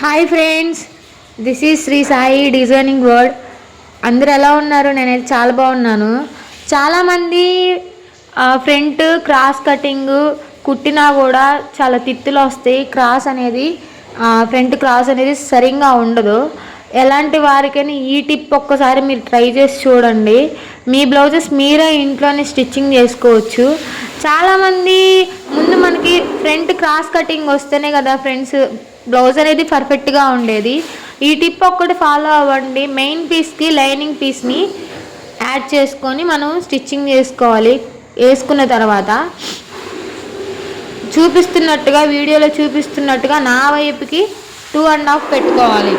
Hi friends, this is Shri Sai designing world. అందరు ఎలా ఉన్నారు? నేనైతే చాలా బాగున్నాను. చాలామంది ఫ్రంట్ క్రాస్ కటింగ్ కుట్టినా కూడా చాలా తిత్తులు వస్తాయి. ఫ్రంట్ క్రాస్ అనేది సరిగ్గా ఉండదు. ఎలాంటి వారికైనా ఈ టిప్ ఒక్కసారి మీరు ట్రై చేసి చూడండి. మీ బ్లౌజెస్ మీరే ఇంట్లోనే స్టిచ్చింగ్ చేసుకోవచ్చు. చాలామంది ముందు మనకి ఫ్రంట్ క్రాస్ కటింగ్ వస్తేనే కదా ఫ్రెండ్స్ బ్లౌజ్ అనేది పర్ఫెక్ట్గా ఉండేది. ఈ టిప్ ఒక్కటి ఫాలో అవ్వండి. మెయిన్ పీస్కి లైనింగ్ పీస్ని యాడ్ చేసుకొని మనం స్టిచ్చింగ్ చేసుకోవాలి. వేసుకున్న తర్వాత వీడియోలో చూపిస్తున్నట్టుగా నా వైపుకి 2.5 పెట్టుకోవాలి.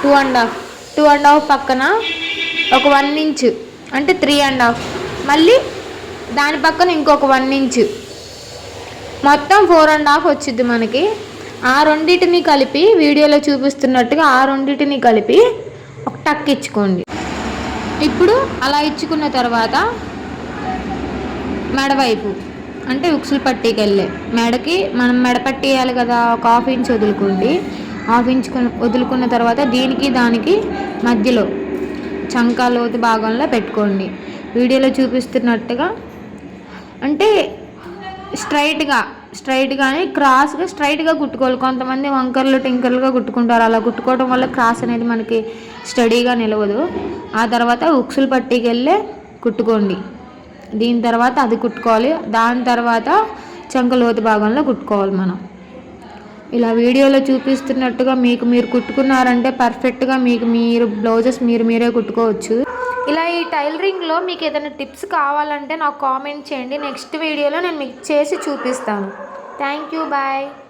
2.5 పక్కన ఒక 1 ఇంచ్ అంటే 3.5, మళ్ళీ దాని పక్కన ఇంకొక 1 ఇంచ్, మొత్తం 4.5 వచ్చింది మనకి. ఆ రెండింటిని కలిపి వీడియోలో చూపిస్తున్నట్టుగా ఒక టక్ ఇచ్చుకోండి. ఇప్పుడు అలా ఇచ్చుకున్న తర్వాత మెడవైపు అంటే ఉక్సులు పట్టీకి వెళ్ళే మెడకి మనం మెడ పట్టేయాలి కదా, ఒక 1/2 ఇంచ్ వదులుకోండి. 1/2 ఇంచ్ వదులుకున్న తర్వాత దానికి మధ్యలో చంకా లోతు భాగంలో పెట్టుకోండి. వీడియోలో చూపిస్తున్నట్టుగా అంటే స్ట్రైట్గానే క్రాస్గా స్ట్రైట్గా కుట్టుకోవాలి. కొంతమంది వంకర్లు టింకర్లుగా కుట్టుకుంటారు. అలా కుట్టుకోవడం వల్ల క్రాస్ అనేది మనకి స్టడీగా నిలవదు. ఆ తర్వాత ఉక్సులు పట్టీకి వెళ్ళే కుట్టుకోండి. దీని తర్వాత అది కుట్టుకోవాలి. దాని తర్వాత చంక లోతు భాగంలో కుట్టుకోవాలి. మనం ఇలా వీడియోలో చూపిస్తున్నట్టుగా మీరు కుట్టుకున్నారంటే పర్ఫెక్ట్గా మీరు బ్లౌజెస్ మీరే కుట్టుకోవచ్చు. ఇలా ఈ టైలరింగ్లో మీకు ఏదైనా టిప్స్ కావాలంటే నాకు కామెంట్ చేయండి. నెక్స్ట్ వీడియోలో నేను మీకు చేసి చూపిస్తాను. Thank you, bye.